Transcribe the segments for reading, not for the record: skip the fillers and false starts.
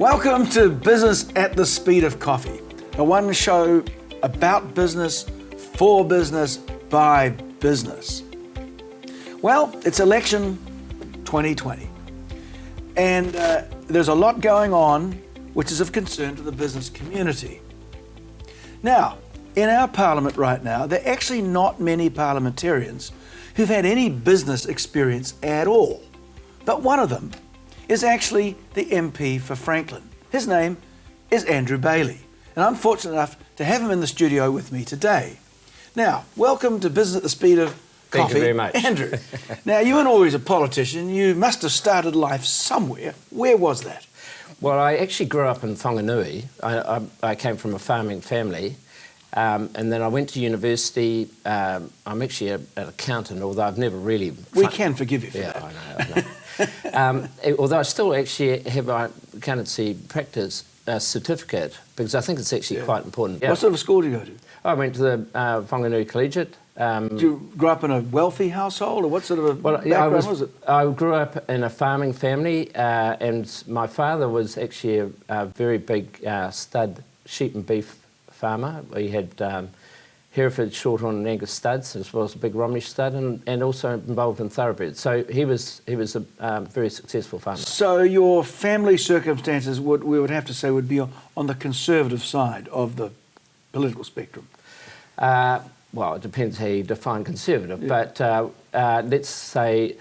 Welcome to Business at the Speed of Coffee, a one show about business, for business, by business. Well, it's election 2020, and there's a lot going on which is of concern to the business community. Now, in our parliament right now, there are actually not many parliamentarians who've had any business experience at all. But one of them is actually the MP for Franklin. His name is Andrew Bailey, and I'm fortunate enough to have him in the studio with me today. Now, welcome to Business at the Speed of Coffee. Thank you very much. Andrew. Now, you weren't always a politician. You must have started life somewhere. Where was that? Well, I actually grew up in Whanganui. I came from a farming family, and then I went to university. I'm actually an accountant, although I've never really... We can forgive you for that. I know. Although I still actually have an accountancy practice certificate, because I think it's actually quite important. What sort of school did you go to? I went to the Whanganui Collegiate. Did you grow up in a wealthy household, or what sort of a background was it? I grew up in a farming family, and my father was actually a very big stud sheep and beef farmer. He had Hereford Shorthorn and Angus studs, as well as a big Romney stud, and also involved in thoroughbreds. So he was a very successful farmer. So your family circumstances, we would have to say, would be on the conservative side of the political spectrum. Well, it depends how you define conservative, but let's say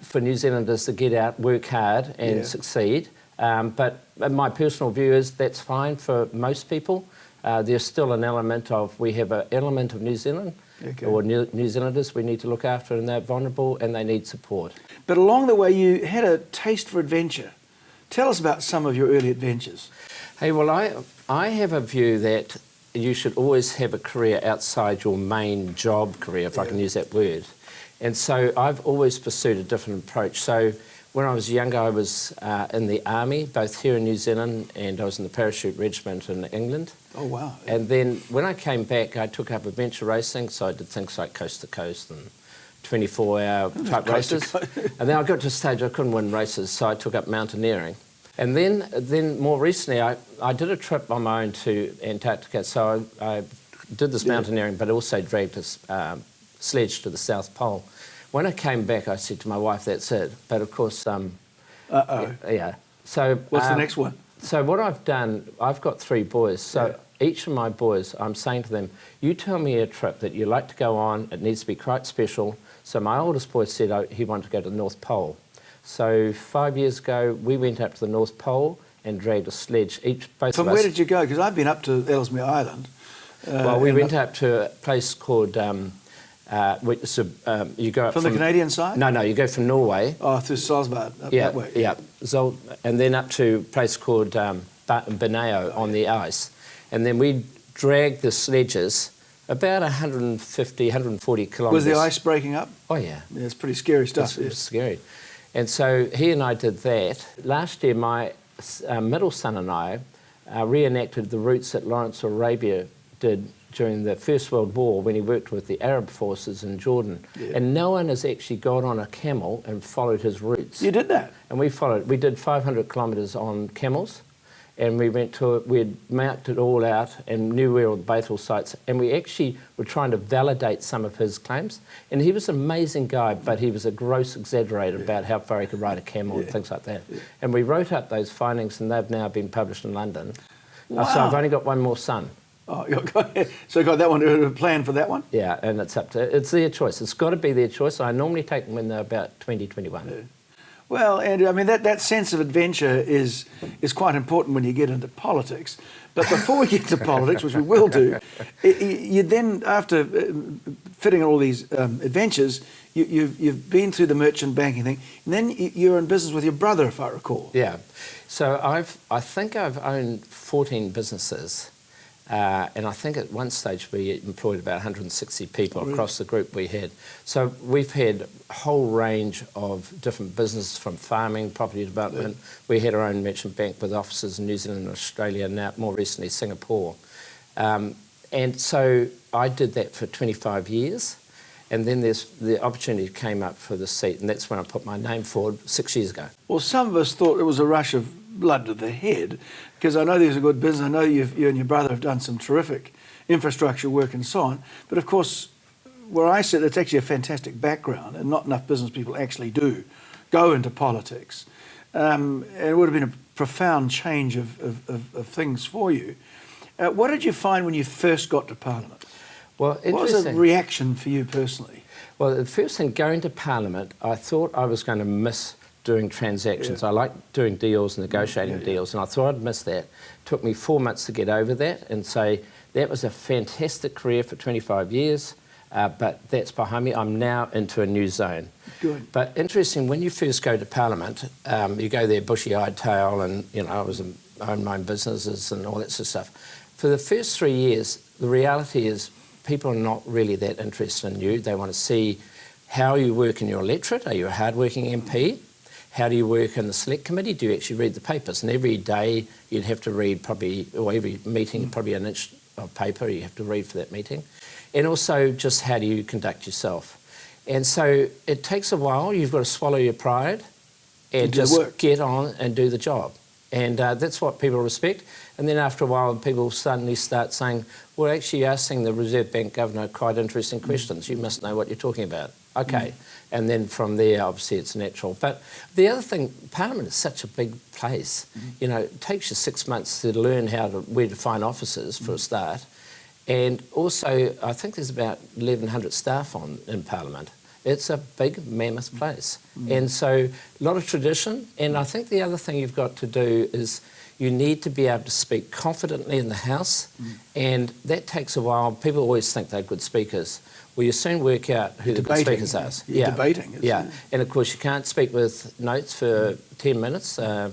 for New Zealanders to get out, work hard and succeed. But my personal view is that's fine for most people. There's still an element of, we have an element of New Zealand, or New Zealanders we need to look after, and they're vulnerable and they need support. But along the way you had a taste for adventure. Tell us about some of your early adventures. Hey, well, I have a view that you should always have a career outside your main job career, if I can use that word. And so I've always pursued a different approach. So when I was younger, I was in the army, both here in New Zealand, and I was in the parachute regiment in England. Oh, wow. And then when I came back, I took up adventure racing, so I did things like coast to coast and 24-hour type races. And then I got to a stage I couldn't win races, so I took up mountaineering. And then more recently, I did a trip on my own to Antarctica. So I did this mountaineering, but also dragged a sledge to the South Pole. When I came back, I said to my wife, that's it. But of course... Yeah. So what's the next one? So what I've done, I've got 3 boys. So each of my boys, I'm saying to them, you tell me a trip that you like to go on. It needs to be quite special. So my oldest boy said he wanted to go to the North Pole. So 5 years ago, we went up to the North Pole and dragged a sledge. Both From of us. where did you go? Because I've been up to Ellesmere Island. Well, we went up to a place called... you go up from the Canadian side? No, you go from Norway. Oh, through Svalbard, that way. Yeah, and then up to a place called Benao on the ice. And then we dragged the sledges about 150, 140 kilometres. Was the ice breaking up? Oh, yeah. It's pretty scary stuff. It's scary. And so he and I did that. Last year, my middle son and I reenacted the routes that Lawrence of Arabia did during the First World War when he worked with the Arab forces in Jordan. Yeah. And no one has actually got on a camel and followed his routes. You did that? And we did 500 kilometres on camels, and we'd mapped it all out and knew where all the battle sites, and we actually were trying to validate some of his claims. And he was an amazing guy, but he was a gross exaggerator about how far he could ride a camel and things like that. Yeah. And we wrote up those findings, and they've now been published in London. Wow. So I've only got one more son. Oh, so you got that one, a plan for that one? Yeah, and it's their choice. It's got to be their choice. I normally take them when they're about 20, 21. Yeah. Well, Andrew, I mean, that sense of adventure is quite important when you get into politics. But before we get to politics, which we will do, you then, after fitting all these adventures, you've been through the merchant banking thing, and then you're in business with your brother, if I recall. Yeah. So I think I've owned 14 businesses. And I think at one stage we employed about 160 people across the group we had. So we've had a whole range of different businesses, from farming, property development. We had our own merchant bank with offices in New Zealand and Australia, and now more recently Singapore. And so I did that for 25 years. And then the opportunity came up for the seat, and that's when I put my name forward 6 years ago. Well, some of us thought it was a rush of blood to the head, because I know there's a good business. I know you and your brother have done some terrific infrastructure work and so on. But of course, where I sit, it's actually a fantastic background, and not enough business people actually do go into politics. And it would have been a profound change of things for you. What did you find when you first got to Parliament? Well, what was the reaction for you personally? Well, the first thing, going to Parliament, I thought I was going to miss doing transactions. I like doing deals, negotiating deals, and I thought I'd miss that. It took me 4 months to get over that and say, that was a fantastic career for 25 years, but that's behind me. I'm now into a new zone. Good. But interesting, when you first go to Parliament, you go there bushy-eyed tail, and I owned my own businesses and all that sort of stuff. For the first 3 years, the reality is people are not really that interested in you. They want to see how you work in your electorate. Are you a hard-working MP? How do you work in the select committee? Do you actually read the papers? And every day you'd have to read or every meeting, probably an inch of paper you have to read for that meeting. And also just how do you conduct yourself? And so it takes a while. You've got to swallow your pride and just get on and do the job. And that's what people respect. And then after a while, people suddenly start saying, well, actually, you're asking the Reserve Bank Governor quite interesting questions. You must know what you're talking about. Okay. And then from there, obviously, it's natural. But the other thing, Parliament is such a big place. It takes you 6 months to learn where to find offices for a start. And also, I think there's about 1,100 staff in Parliament. It's a big, mammoth place. And so a lot of tradition. And I think the other thing you've got to do is you need to be able to speak confidently in the House. And that takes a while. People always think they're good speakers. Well, you soon work out who the good speakers are. Debating. And of course, you can't speak with notes for 10 minutes. The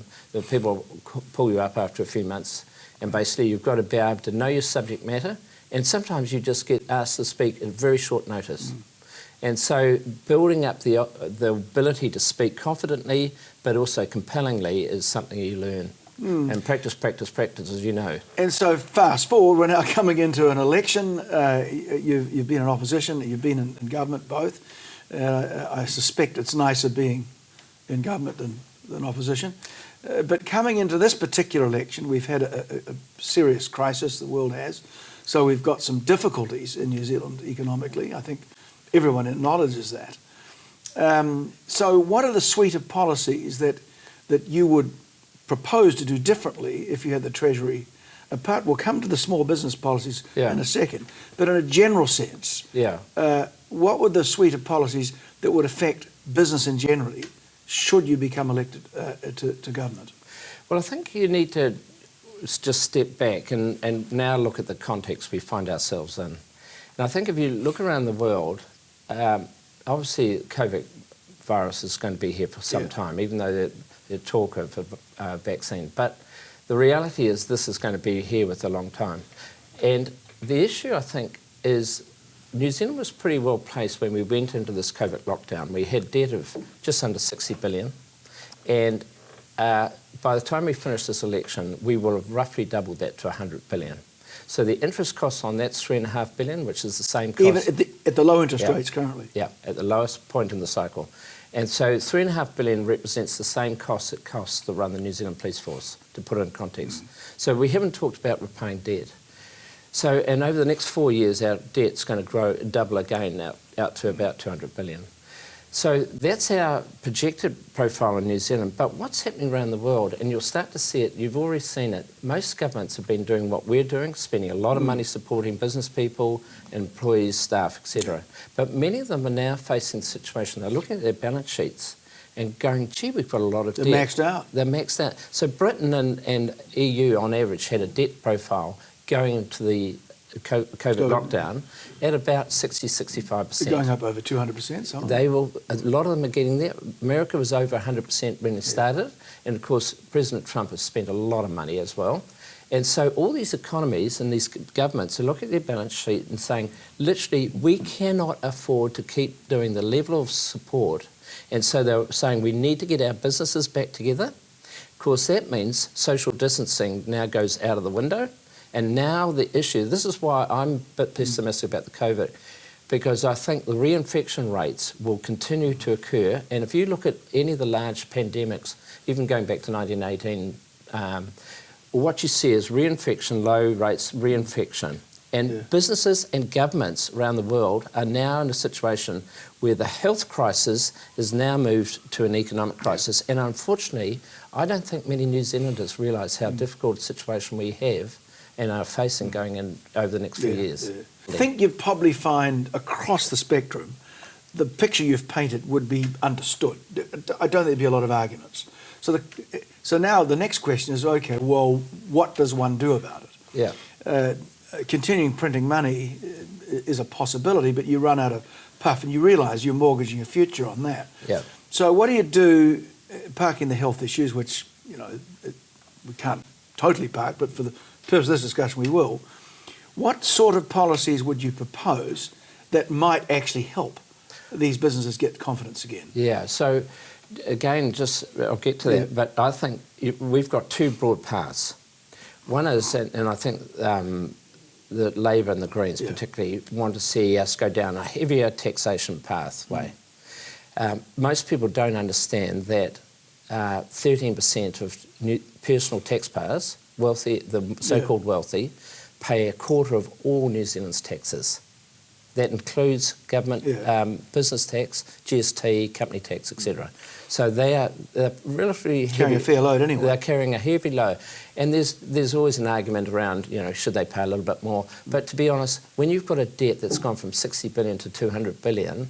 people pull you up after a few months. And basically, you've got to be able to know your subject matter. And sometimes you just get asked to speak at very short notice. And so building up the ability to speak confidently, but also compellingly, is something you learn. And practice, practice, practice, as you know. And so fast forward, we're now coming into an election. You've been in opposition, you've been in government, both. I suspect it's nicer being in government than opposition. But coming into this particular election, we've had a serious crisis, the world has. So we've got some difficulties in New Zealand economically. I think everyone acknowledges that. So what are the suite of policies that you would propose to do differently if you had the Treasury apart? We'll come to the small business policies in a second. But in a general sense, what would the suite of policies that would affect business in generally should you become elected to government? Well, I think you need to just step back and now look at the context we find ourselves in. And I think if you look around the world, obviously COVID virus is going to be here for some time, even though the talk of a vaccine. But the reality is this is going to be here with a long time. And the issue, I think, is New Zealand was pretty well placed when we went into this COVID lockdown. We had debt of just under 60 billion. And by the time we finish this election, we will have roughly doubled that to 100 billion. So the interest cost on that's 3.5 billion, which is the same cost. Even at the low interest rates currently? Yeah, at the lowest point in the cycle. And so 3.5 billion represents the same cost it costs to run the New Zealand Police Force, to put it in context. So we haven't talked about repaying debt. So, and over the next 4 years, our debt's going to double again out to about 200 billion. So that's our projected profile in New Zealand. But what's happening around the world, and you'll start to see it, you've already seen it, most governments have been doing what we're doing, spending a lot of money supporting business people, employees, staff, etc. But many of them are now facing the situation, they're looking at their balance sheets and going, gee, we've got a lot of debt. They're maxed out. They're maxed out. So Britain and EU on average had a debt profile going into the COVID lockdown at about 60-65%. They're going up over 200%. Some of them. A lot of them are getting there. America was over 100% when it started, and of course President Trump has spent a lot of money as well. And so all these economies and these governments are looking at their balance sheet and saying, literally, we cannot afford to keep doing the level of support. And so they're saying we need to get our businesses back together. Of course, that means social distancing now goes out of the window. And now the issue, this is why I'm a bit pessimistic about the COVID, because I think the reinfection rates will continue to occur. And if you look at any of the large pandemics, even going back to 1918, what you see is reinfection, low rates reinfection. And businesses and governments around the world are now in a situation where the health crisis is now moved to an economic crisis. And unfortunately, I don't think many New Zealanders realise how difficult a situation we have and are facing going in over the next few years. I think you'd probably find across the spectrum, the picture you've painted would be understood. I don't think there'd be a lot of arguments. So now the next question is, okay, well, what does one do about it? Yeah. Continuing printing money is a possibility, but you run out of puff and you realise you're mortgaging your future on that. Yeah. So what do you do, parking the health issues, which, we can't totally park, but for the purpose of this discussion we will. What sort of policies would you propose that might actually help these businesses get confidence again? Yeah, so again, I'll get to that, but I think we've got two broad paths. One is, and I think the Labor and the Greens particularly want to see us go down a heavier taxation pathway. Most people don't understand that 13% of personal taxpayers, wealthy, the so-called wealthy, pay a quarter of all New Zealand's taxes. That includes government business tax, GST, company tax, etc. So they're relatively heavy. Carrying a fair load anyway. They're carrying a heavy load. And there's always an argument around, should they pay a little bit more? But to be honest, when you've got a debt that's gone from 60 billion to 200 billion,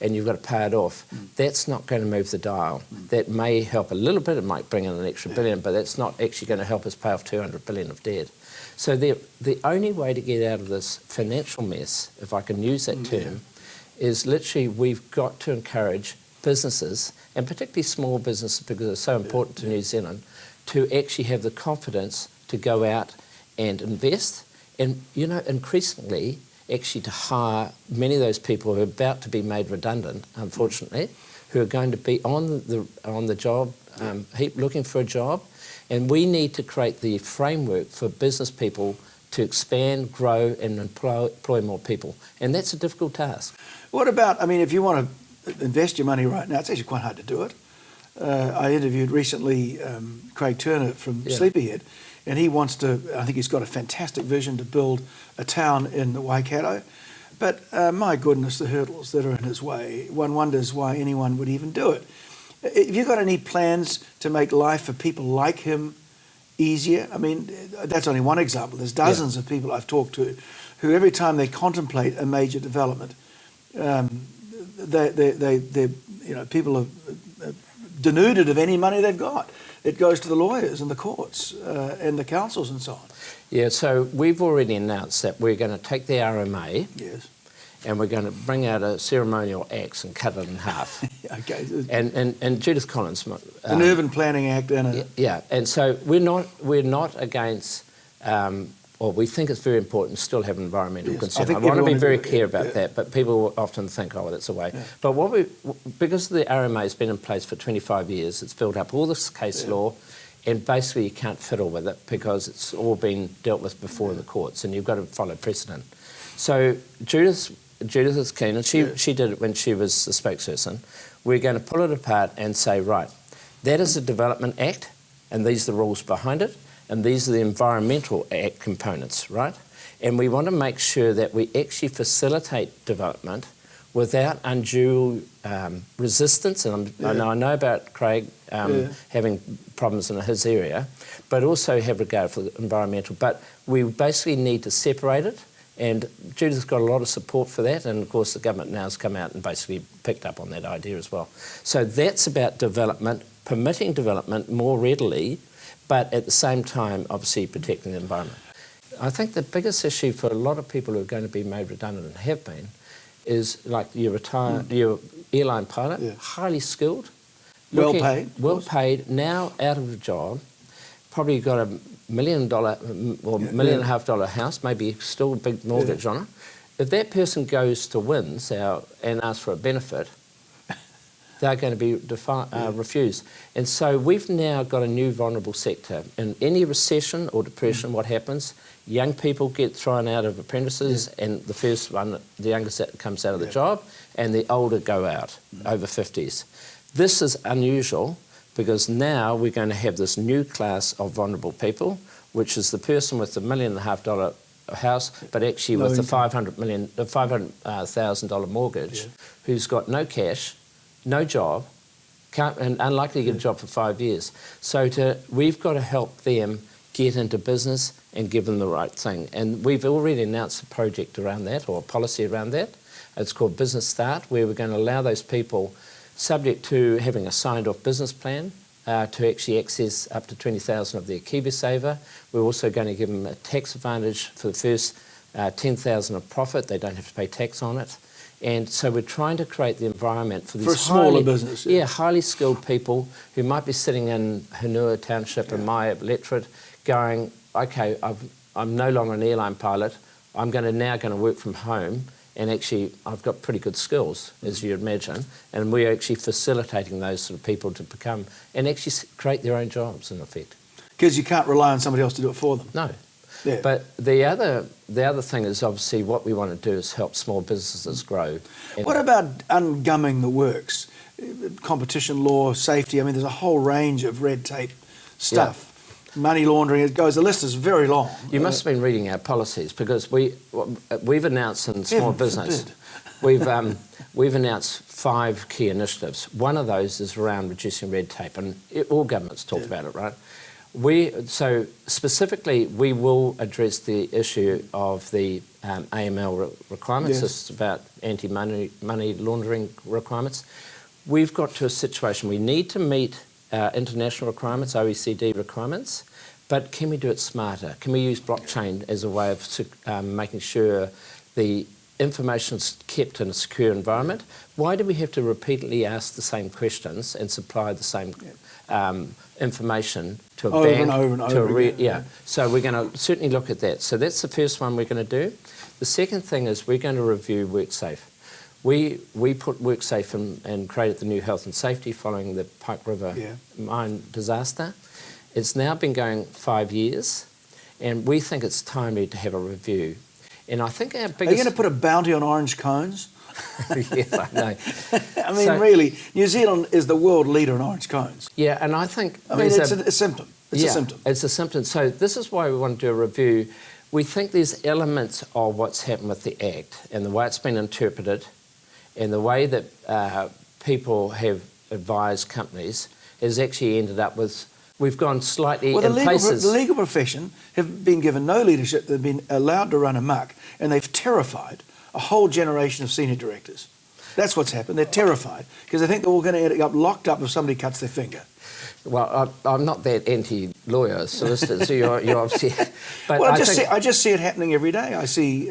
and you've got to pay it off, that's not going to move the dial. That may help a little bit, it might bring in an extra billion, but that's not actually going to help us pay off 200 billion of debt. So the only way to get out of this financial mess, if I can use that term, is literally we've got to encourage businesses, and particularly small businesses because they're so important to New Zealand, to actually have the confidence to go out and invest and, increasingly actually to hire many of those people who are about to be made redundant, unfortunately, who are going to be on the job heap looking for a job. And we need to create the framework for business people to expand, grow and employ more people. And that's a difficult task. What about, if you want to invest your money right now, it's actually quite hard to do it. I interviewed recently Craig Turner from Sleepyhead, and he wants to, I think he's got a fantastic vision to build a town in the Waikato. But my goodness, the hurdles that are in his way, one wonders why anyone would even do it. Have you got any plans to make life for people like him easier? That's only one example. There's dozens of people I've talked to who every time they contemplate a major development, people are denuded of any money they've got. It goes to the lawyers and the courts and the councils and so on. Yeah, so we've already announced that we're going to take the RMA and we're going to bring out a ceremonial axe and cut it in half. Okay. And Judith Collins... an Urban Planning Act and a... Yeah, and so we're not against... we think it's very important to still have environmental concern. I want to be very clear about that, but people often think, that's a way. Yeah. But because the RMA has been in place for 25 years, it's built up all this case law, and basically you can't fiddle with it because it's all been dealt with before the courts, and you've got to follow precedent. So Judith is keen, and she did it when she was the spokesperson. We're going to pull it apart and say, right, that is a Development Act, and these are the rules behind it, and these are the Environmental Act components, right? And we want to make sure that we actually facilitate development without undue resistance. And I know about Craig having problems in his area, but also have regard for the environmental. But we basically need to separate it. And Judith's got a lot of support for that, and of course the government now has come out and basically picked up on that idea as well. So that's about development, permitting development more readily, but at the same time obviously protecting the environment. I think the biggest issue for a lot of people who are going to be made redundant and have been is like your airline pilot, highly skilled, well paid, now out of a job, probably got $1 million or $1.5 million house, maybe still a big mortgage on it. If that person goes to WINS and asks for a benefit, they're going to be refused. And so we've now got a new vulnerable sector. In any recession or depression, what happens? Young people get thrown out of apprentices, and the first one, the youngest that comes out of the job, and the older go out, over 50s. This is unusual, because now we're going to have this new class of vulnerable people, which is the person with the $1.5 million house, but actually with the $500,000 mortgage, who's got no cash, no job, and unlikely to get a job for 5 years. So we've got to help them get into business and give them the right thing. And we've already announced a project around that, or a policy around that. It's called Business Start, where we're going to allow those people, subject to having a signed-off business plan, to actually access up to $20,000 of their KiwiSaver. We're also going to give them a tax advantage for the first $10,000 of profit. They don't have to pay tax on it. And so we're trying to create the environment for these smaller business. Yeah, highly skilled people who might be sitting in Hanua Township in my electorate going, okay, I'm no longer an airline pilot. I'm now going to work from home. And actually, I've got pretty good skills, as you'd imagine, and we're actually facilitating those sort of people to become and actually create their own jobs, in effect. Because you can't rely on somebody else to do it for them. No. Yeah. But the other thing is, obviously, what we want to do is help small businesses grow. What about ungumming the works? Competition law, safety, I mean, there's a whole range of red tape stuff. Yeah. Money laundering, it goes, the list is very long. You must have been reading our policies, because we've announced in small business, we've announced 5 key initiatives. One of those is around reducing red tape, and all governments talk about it, right? So specifically, we will address the issue of the AML requirements. This is about anti-money laundering requirements. We've got to a situation, we need to meet international requirements, OECD requirements, but can we do it smarter? Can we use blockchain as a way of making sure the information's kept in a secure environment? Why do we have to repeatedly ask the same questions and supply the same information to a bank? Over and over again. Yeah, so we're going to certainly look at that. So that's the first one we're going to do. The second thing is we're going to review WorkSafe. We put WorkSafe in and created the new health and safety following the Pike River mine disaster. It's now been going 5 years, and we think it's timely to have a review. And I think our biggest... Are you going to put a bounty on orange cones? Yes, I know. I mean, really, New Zealand is the world leader in orange cones. Yeah, and I think... I mean, it's a symptom. It's a symptom. It's a symptom. So this is why we want to do a review. We think there's elements of what's happened with the Act and the way it's been interpreted and the way that people have advised companies has actually ended up with... We've gone slightly in places... The legal profession have been given no leadership. They've been allowed to run amok, and they've terrified a whole generation of senior directors. That's what's happened. They're terrified because they think they're all going to end up locked up if somebody cuts their finger. Well, I'm not that anti-lawyer solicitor, so you're obviously... But well, I just see it happening every day. I see...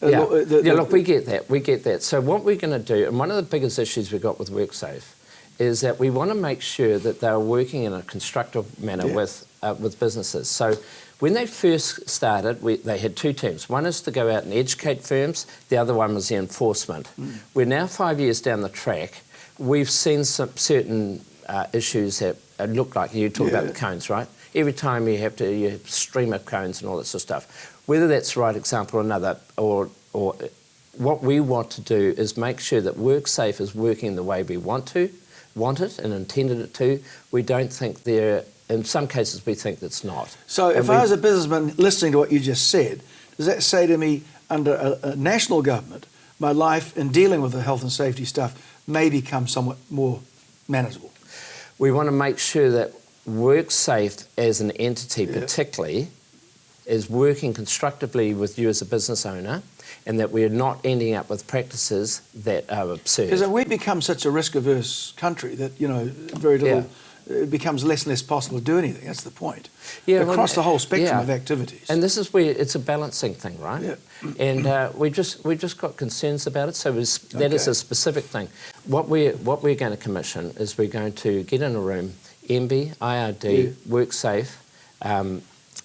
look, we get that. So what we're going to do, and one of the biggest issues we've got with WorkSafe, is that we want to make sure that they're working in a constructive manner with businesses. So when they first started, they had 2 teams. One is to go out and educate firms. The other one was the enforcement. We're now 5 years down the track. We've seen some certain issues that look like, you talk about the cones, right? Every time you have stream of cones and all that sort of stuff. Whether that's the right example or another, or what we want to do is make sure that WorkSafe is working the way we want it and intended it to. We don't think in some cases we think it's not. So if I was a businessman listening to what you just said, does that say to me under a national government, my life in dealing with the health and safety stuff may become somewhat more manageable? We want to make sure that WorkSafe as an entity particularly is working constructively with you as a business owner, and that we're not ending up with practices that are absurd. Because we've become such a risk-averse country that, very little, it becomes less and less possible to do anything. That's the point. Yeah, across the whole spectrum of activities. And this is where it's a balancing thing, right? Yeah. And we've just got concerns about it, so that is a specific thing. What we're going to commission is we're going to get in a room, MB, IRD, WorkSafe,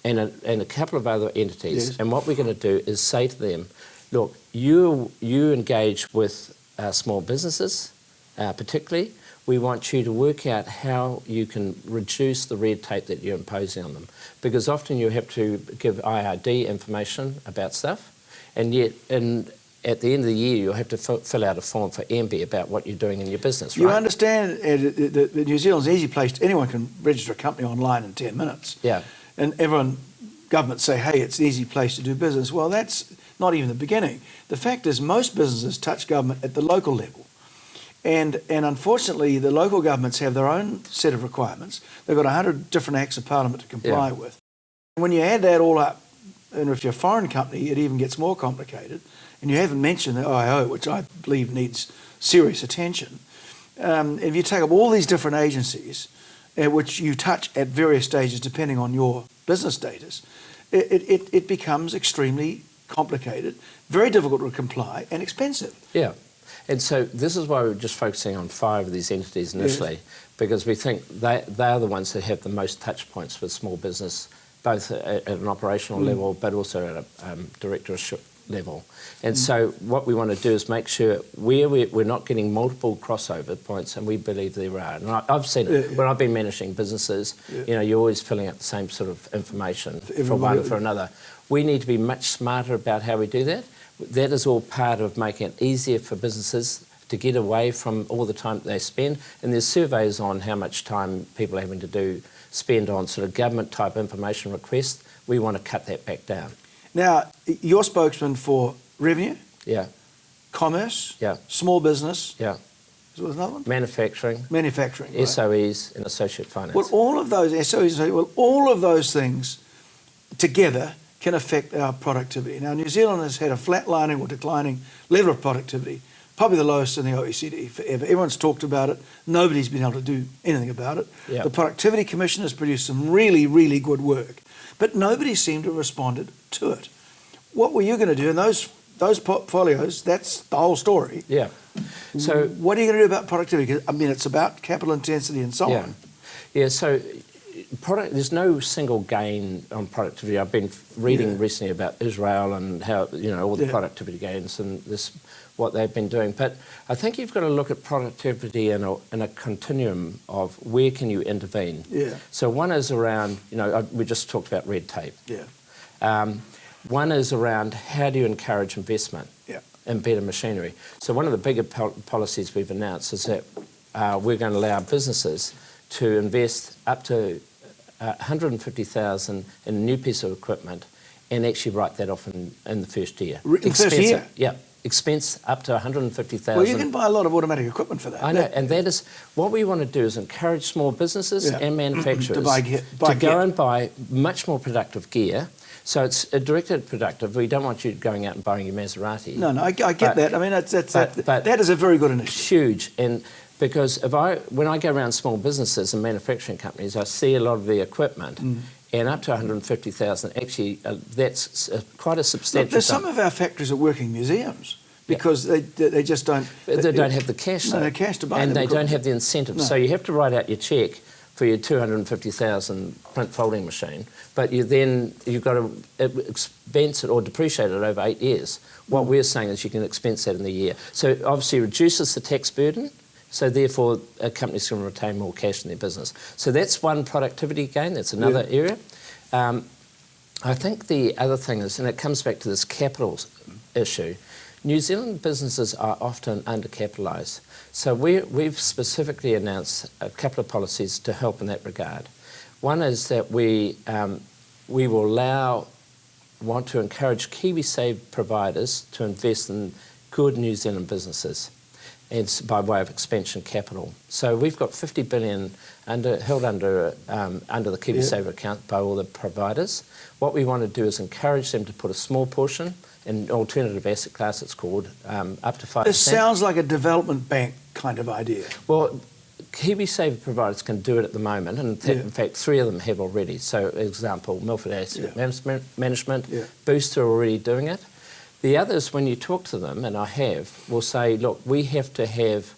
and a couple of other entities. And what we're going to do is say to them, look, you engage with small businesses, particularly. We want you to work out how you can reduce the red tape that you're imposing on them. Because often you have to give IRD information about stuff, and yet in at the end of the year, you'll have to fill out a form for MB about what you're doing in your business, right? You understand that New Zealand's an easy place. Anyone can register a company online in 10 minutes. Yeah. And governments say, hey, it's an easy place to do business. Well, that's not even the beginning. The fact is most businesses touch government at the local level. And unfortunately, the local governments have their own set of requirements. They've got 100 different acts of parliament to comply with. When you add that all up, and if you're a foreign company, it even gets more complicated. And you haven't mentioned the IO, which I believe needs serious attention. If you take up all these different agencies, which you touch at various stages depending on your business status, it becomes extremely complicated, very difficult to comply, and expensive. Yeah. And so this is why we're just focusing on 5 of these entities initially, because we think they are the ones that have the most touch points with small business, both at an operational level, but also at a directorship level. And so what we want to do is make sure we're not getting multiple crossover points, and we believe there are. And I've seen it. When I've been managing businesses, you're always filling out the same sort of information for one for another. We need to be much smarter about how we do that. That is all part of making it easier for businesses to get away from all the time that they spend. And there's surveys on how much time people are having to spend on sort of government-type information requests. We want to cut that back down. Now, you're spokesman for revenue, commerce, small business, what was another one? Manufacturing, right. SOEs, and associate finance. Well, all of those SOEs, all of those things together can affect our productivity. Now, New Zealand has had a flatlining or declining level of productivity, probably the lowest in the OECD forever. Everyone's talked about it. Nobody's been able to do anything about it. The Productivity Commission has produced some really, really good work, but nobody seemed to have responded to it. What were you going to do in those portfolios? That's the whole story. Yeah. So what are you going to do about productivity? Because, I mean, it's about capital intensity and so on. Yeah, so there's no single gain on productivity. I've been reading recently about Israel and how, all the productivity gains and what they've been doing. But I think you've got to look at productivity in a continuum of where can you intervene. Yeah. So one is around, we just talked about red tape. Yeah. One is around how do you encourage investment in better machinery. So one of the bigger policies we've announced is that we're going to allow businesses to invest up to $150,000 in a new piece of equipment and actually write that off in the first year. First year? Yeah. Expense up to $150,000. Well, you can buy a lot of automatic equipment for that. I know, and that is what we want to do is encourage small businesses and manufacturers to go and buy much more productive gear. So it's a directed productive. We don't want you going out and buying your Maserati. No, I get that. I mean, that is a very good initiative. Huge, and because when I go around small businesses and manufacturing companies, I see a lot of the equipment. And up to 150,000, actually, that's quite a substantial. Look, some of our factories are working museums because they just don't. They don't have the cash. No, the cash to buy. And they don't have the incentive. No. So you have to write out your cheque for your 250,000 print folding machine, but you've got to expense it or depreciate it over 8 years. What we're saying is you can expense that in the year. So it obviously reduces the tax burden. So therefore, a company's going to retain more cash in their business. So that's one productivity gain. That's another area. I think the other thing is, and it comes back to this capital issue, New Zealand businesses are often undercapitalised. So we've specifically announced a couple of policies to help in that regard. One is that we will want to encourage KiwiSave providers to invest in good New Zealand businesses, and by way of expansion capital. So we've got $50 billion held under the KiwiSaver account by all the providers. What we want to do is encourage them to put a small portion in alternative asset class, it's called, up to 5%. This sounds like a development bank kind of idea. Well, KiwiSaver providers can do it at the moment, and in fact 3 of them have already. So, example, Milford Asset Management, Booster are already doing it. The others, when you talk to them, and I have, will say, look, we have to have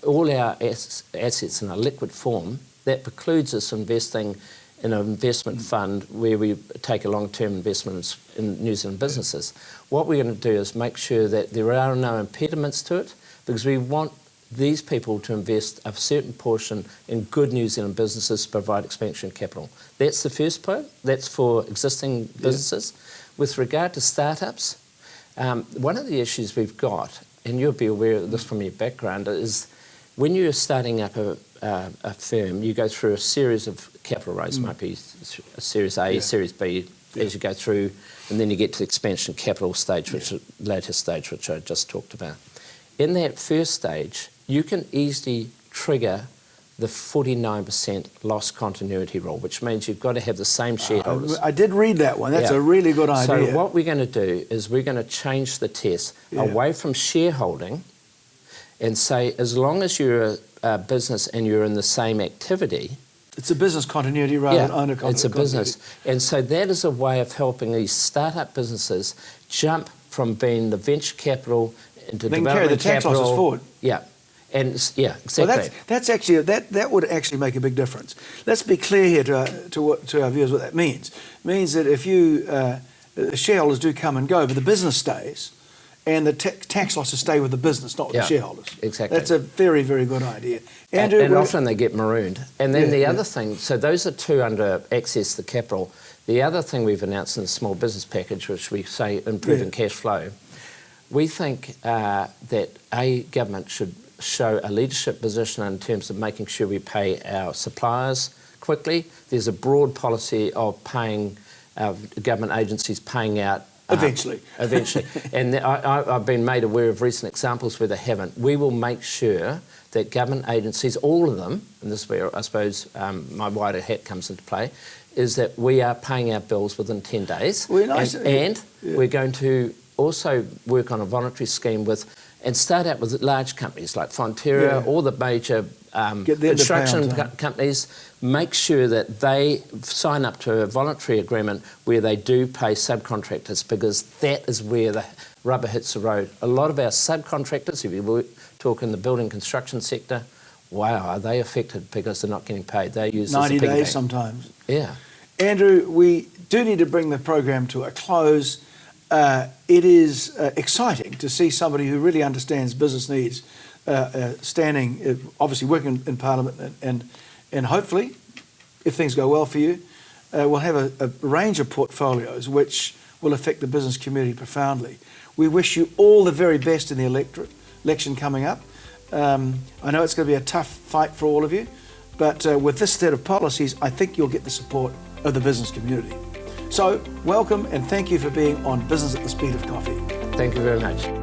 all our assets in a liquid form. That precludes us investing in an investment fund where we take a long-term investment in New Zealand businesses. What we're going to do is make sure that there are no impediments to it, because we want these people to invest a certain portion in good New Zealand businesses to provide expansion capital. That's the first part. That's for existing businesses. With regard to startups, One of the issues we've got, and you'll be aware of this from your background, is when you're starting up a firm, you go through a series of capital raise, might be a Series A, Series B, as you go through, and then you get to the expansion capital stage, which is the later stage, which I just talked about. In that first stage, you can easily trigger the 49% loss continuity rule, which means you've got to have the same shareholders. I did read that one. That's a really good idea. So what we're going to do is we're going to change the test away from shareholding and say, as long as you're a business and you're in the same activity, it's a business continuity rather than owner continuity. It's a business. And so that is a way of helping these start-up businesses jump from being the venture capital into they can development carry the tax capital. losses forward. Yeah. And exactly. Well, that's actually that would actually make a big difference. Let's be clear here to our viewers what that means. It means that if you the shareholders do come and go, but the business stays, and the tax losses stay with the business, not with the shareholders. Exactly. That's a very, very good idea. Andrew, and often they get marooned. And then the other thing, so those are two under access to capital. The other thing we've announced in the small business package, which we say improving cash flow, we think that government should show a leadership position in terms of making sure we pay our suppliers quickly. There's a broad policy of paying government agencies paying out eventually. And I've been made aware of recent examples where they haven't. We will make sure that government agencies, all of them, and this is where I suppose my wider hat comes into play, is that we are paying our bills within 10 days. We're going to also work on a voluntary scheme and start out with large companies like Fonterra, all the major construction companies, make sure that they sign up to a voluntary agreement where they do pay subcontractors, because that is where the rubber hits the road. A lot of our subcontractors, if you talk in the building construction sector, wow, are they affected because they're not getting paid? They use 90 days sometimes. Yeah. Andrew, we do need to bring the program to a close. It is exciting to see somebody who really understands business needs standing, obviously working in Parliament, and hopefully, if things go well for you, we'll have a range of portfolios which will affect the business community profoundly. We wish you all the very best in the election coming up. I know it's going to be a tough fight for all of you, but with this set of policies, I think you'll get the support of the business community. So, welcome and thank you for being on Business at the Speed of Coffee. Thank you very much.